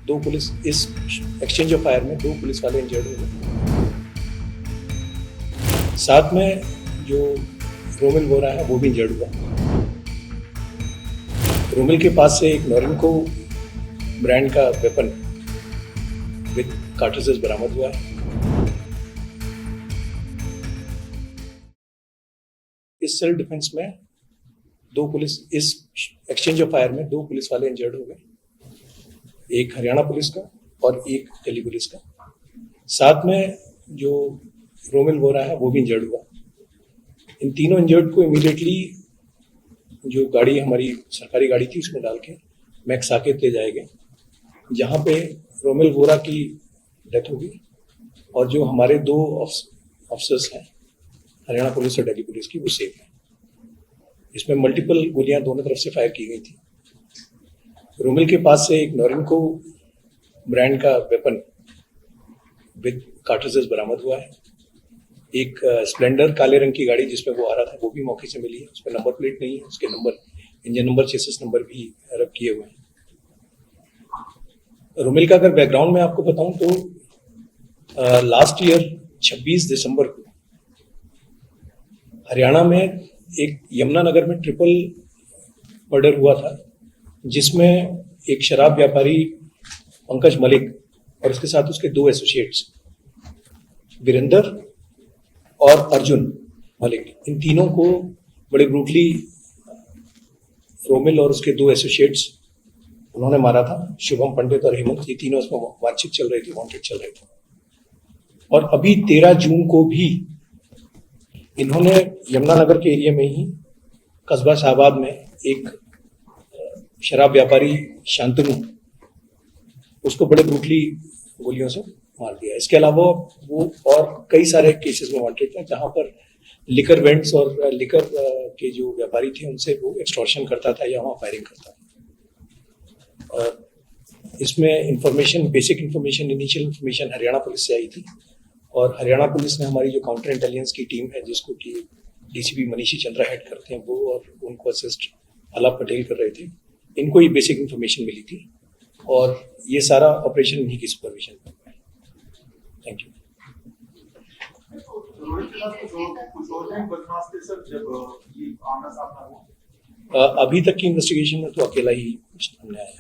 दो पुलिस इस exchange of fire में 2 पुलिस वाले इंजर्ड हो गए। साथ में जो रोमिल वोरा है वो भी इंजर्ड हुआ। रोमिल के पास से एक नोरिनको ब्रांड का वेपन विद कार्ट्रिजेस बरामद हुआ है। इस सेल्फ डिफेंस में इस एक्सचेंज ऑफ फायर में 2 पुलिस वाले इंजर्ड हो गए, एक हरियाणा पुलिस का और एक दिल्ली पुलिस का। साथ में जो रोमिल वोरा है वो भी इंजर्ड हुआ। इन तीनों इंजर्ड को इमीडिएटली जो गाड़ी हमारी सरकारी गाड़ी थी उसमें डाल के मैक्स साकेत ले जाए गए, जहाँ पे रोमिल वोरा की डेथ हो गई और जो हमारे 2 ऑफिसर्स हैं हरियाणा पुलिस और दिल्ली पुलिस की वो सेफ है। इसमें मल्टीपल गोलियां दोनों तरफ से फायर की गई थी। रोमिल के पास से एक नोरिनको ब्रांड का वेपन विद कार्ट्रिजेस बरामद हुआ है। एक स्प्लेंडर काले रंग की गाड़ी जिसमें वो आ रहा था वो भी मौके से मिली है। उसमें नंबर प्लेट नहीं है, उसके number engine number chassis number भी रब किए हुए हैं। रोमिल का अगर बैकग्राउंड में आपको बताऊं तो लास्ट ईयर 26 दिसंबर को हरियाणा में एक यमुनानगर में ट्रिपल मर्डर हुआ था, जिसमें एक शराब व्यापारी पंकज मलिक और उसके साथ उसके 2 एसोसिएट्स वीरेंद्र और अर्जुन मलिक, इन तीनों को बड़े ब्रूटली रोमिल और उसके 2 एसोसिएट्स उन्होंने मारा था। शुभम पंडित और हेमंत, ये तीनों इसमें वांछित चल रहे थे, वांटेड चल रहे थे। और अभी 13 जून को भी इन्होंने यमुनानगर के एरिया में ही कस्बा शाहबाद में एक शराब व्यापारी शांतनु, उसको बड़े ब्रूटली गोलियों से मार दिया। इसके अलावा वो और कई सारे केसेस में वांटेड था, जहां पर लिकर वेंट्स और लिकर के जो व्यापारी थे उनसे वो एक्सटॉर्शन करता था या वहां फायरिंग करता था। इसमें information, basic information, initial information Haryana police से आई थी और हरियाणा पुलिस ने हमारी जो काउंटर इंटेलिजेंस की टीम है जिसको कि डीसीपी मनीषी चंद्रा हेड करते हैं, वो और उनको असिस्ट अलाप पटेल कर रहे थे, इनको ये बेसिक इंफॉर्मेशन मिली थी और ये सारा ऑपरेशन इन्हीं की सुपरविजन में। Thank you. अभी तक की इन्वेस्टिगेशन में तो अकेला ही सामने आया है।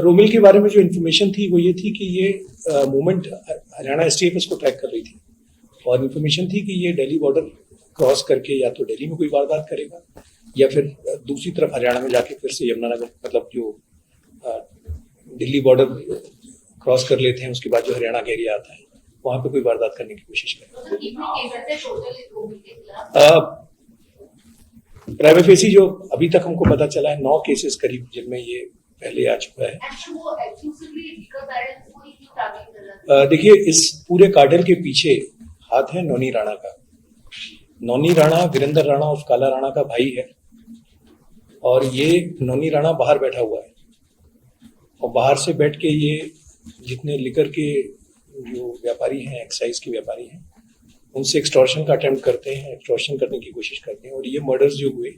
रोमिल के बारे में जो इन्फॉर्मेशन थी वो ये थी कि ये मूवमेंट हरियाणा एसटीएफ इसको ट्रैक कर रही थी और इन्फॉर्मेशन थी कि ये दिल्ली बॉर्डर क्रॉस करके या तो दिल्ली में कोई वारदात करेगा या फिर दूसरी तरफ हरियाणा में जाके फिर से यमुनानगर, मतलब जो दिल्ली बॉर्डर क्रॉस कर लेते हैं उसके बाद जो हरियाणा का एरिया आता है वहां पे कोई वारदात करने की कोशिश करें। प्राइवेट फेसी जो अभी तक हमको पता चला है 9 केसेस करीब जिनमें ये पहले आ चुका है। देखिए, इस पूरे कार्टेल के पीछे हाथ है नौनी राणा का। नौनी राणा वीरेंद्र राणा और काला राणा का भाई है और ये नौनी राणा बाहर बैठा हुआ है और बाहर से बैठ के ये जितने लिकर के जो व्यापारी हैं, एक्साइज के व्यापारी हैं, उनसे एक्सटॉर्शन का अटेम्प्ट करते हैं, एक्सटॉर्शन करने की कोशिश करते हैं। और ये मर्डर्स जो हुए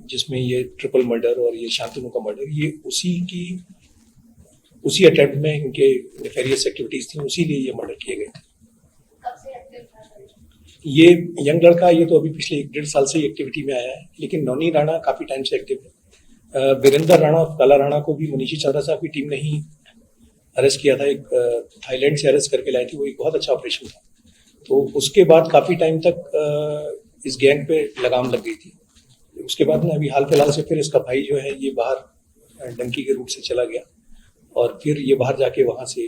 जिसमें ये ट्रिपल मर्डर और ये शांतनु का मर्डर, ये उसी अटेम्प्ट में इनके नेफेरियस एक्टिविटीज थी, उसी लिए ये मर्डर किए गए थे। ये यंग लड़का, ये तो अभी पिछले 1.5 साल से एक्टिविटी में आया है, लेकिन नौनी राणा काफी टाइम से एक्टिव है। वीरेंद्र राणा और काला राणा को भी मनीषी चंद्रा साहब की टीम ने ही अरेस्ट किया था, एक थाईलैंड से अरेस्ट करके लाई थी, वो एक बहुत अच्छा ऑपरेशन था। तो उसके बाद काफी टाइम तक इस गैंग पे लगाम लग गई थी। उसके बाद में अभी हाल फिलहाल से फिर इसका भाई जो है ये बाहर डंकी के रूट से चला गया और फिर ये बाहर जाके वहां से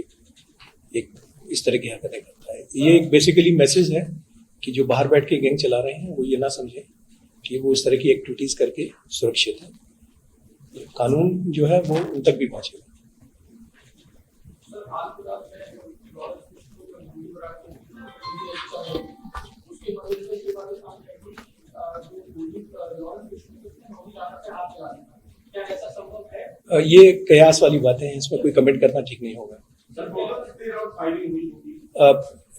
एक इस तरह की हरकतें करता है। ये एक बेसिकली मैसेज है कि जो बाहर बैठ के गैंग चला रहे हैं वो ये ना समझे कि वो इस तरह की एक्टिविटीज करके सुरक्षित है। कानून जो है वो उन तक भी पहुंचेगा। ये कयास वाली बातें हैं, इसमें कोई कमेंट करना ठीक नहीं होगा।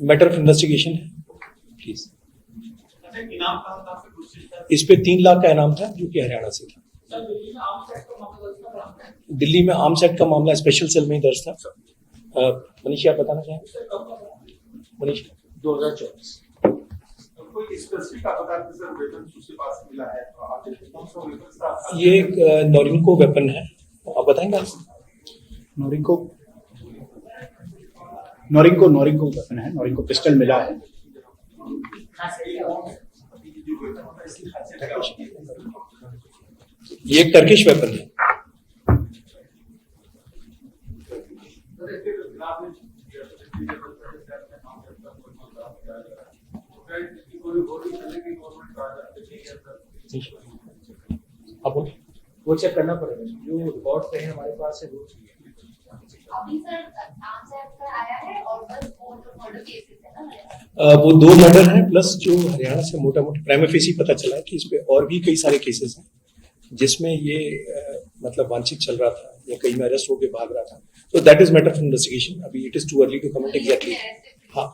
मैटर ऑफ इन्वेस्टिगेशन है प्लीज। इस पे 3 लाख का इनाम था जो कि हरियाणा से था। दिल्ली में आर्म्स एक्ट का मामला स्पेशल सेल में ही दर्ज था। मनीष आप बताना चाहेंगे? मनीष 2024 कोई स्पेसिफिक आपको सर वेपन उसके पास मिला है तो आप कौन सा वेपन था? ये एक नॉरिनको वेपन है, आप बताएंगे? नोरिंको नोरिंको वेपन है, नोरिंको पिस्टल मिला है। ये एक टर्किश वेपन है। वो चेक करना पड़ेगा, जो रिकॉर्ड पे है हमारे पास है वो चाहिए। अभी सर आर्म्स एक्ट का आया है और बस वो जो मर्डर केसेस है ना, वो 2 मर्डर हैं प्लस जो हरियाणा से मोटा मोटा प्राइमा फेसी पता चला है कि इस पे और भी कई सारे केसेस हैं जिसमें ये मतलब वांछित चल रहा था या कहीं में अरेस्ट होकर भाग रहा था। तो that is matter of investigation. अभी it is too early to comment exactly. हाँ,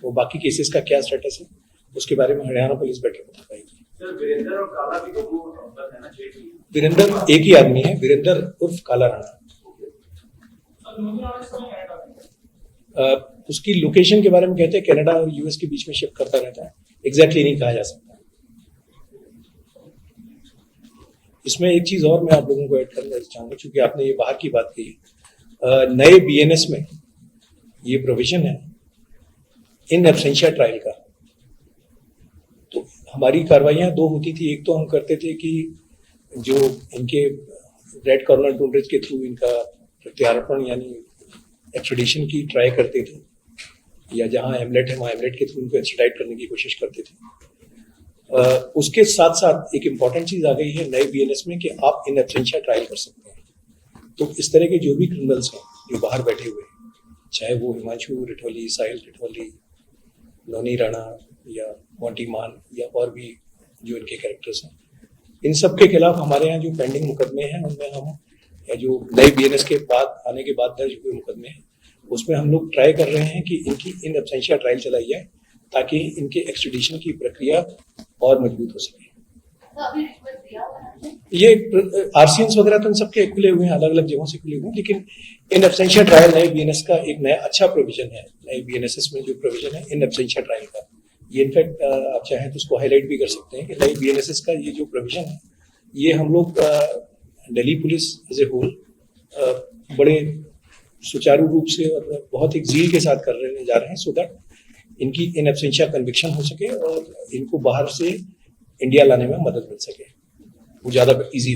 वो बाकी केसेस का क्या स्टेटस है उसके बारे में हरियाणा पुलिस बेटर बता पाएगी। सर वीरेंद्र और काला भी तो वो है ना, वीरेंद्र एक ही आदमी है, वीरेंद्र उर्फ काला राणा। उसकी लोकेशन के बारे में कहते हैं कनाडा और यूएस के बीच में शिफ्ट करता रहता है, एग्जैक्टली नहीं कहा जा सकता। इसमें एक चीज और मैं आप लोगों को ऐड करना चाहूंगा, क्योंकि आपने ये बाहर की बात की। नए बीएनएस में ये प्रोविजन है इन एब्सेंशिया ट्रायल का। तो हमारी कार्रवाइयां 2 होती थी। एक तो हम करते थे कि जो इनके रेड कॉर्नर टूनरेज के थ्रू इनका प्रत्यार्पण यानी एक्सट्रेडिशन की ट्राई करते थे, या जहां एमलेट है वहां एमलेट के थ्रू उनको एक्सट्राइट करने की कोशिश करते थे। उसके साथ साथ एक इम्पॉर्टेंट चीज आ गई है नए बीएनएस में कि आप इन एब्सेंशिया ट्रायल कर सकते हैं। तो इस तरह के जो भी क्रिमिनल्स हैं जो बाहर बैठे हुए हैं, चाहे वो हिमांशु रिठौली, साहिल रिठौली, नोनी राणा या मोंटी मान या और भी जो इनके कैरेक्टर्स हैं, इन सब के खिलाफ हमारे यहाँ जो पेंडिंग मुकदमे हैं उनमें हम या जो नए बीएनएस के बाद आने के बाद दर्ज हुए मुकदमे हैं उसमें हम लोग ट्राई कर रहे हैं कि इनकी इन एब्सेंशिया ट्रायल चलाई जाए ताकि इनके एक्सट्रेडिशन की प्रक्रिया और मजबूत हो सके। तो अभी रिक्वेस्ट दिया हुआ है ये आरसीएंस वगैरह तो इन सबके खुले हुए हैं, अलग अलग जगहों से खुले हुए हैं, लेकिन इन एब्सेंशिया ट्रायल नए बीएनएस का एक नया अच्छा प्रोविजन है। नए बीएनएसएस में जो प्रोविजन है इन एब्सेंशिया ट्रायल का, ये इनफैक्ट आप चाहें तो उसको हाईलाइट भी कर सकते हैं कि नई बीएनएसएस का ये जो प्रोविजन है ये हम लोग Delhi police as a whole बड़े सुचारू रूप से और बहुत ही जील के साथ करने जा रहे हैं, सो दैट इनकी इन एब्सेंशिया कन्विक्शन हो सके और इनको बाहर से इंडिया लाने में मदद मिल सके, वो ज़्यादा ईजी हो जाए।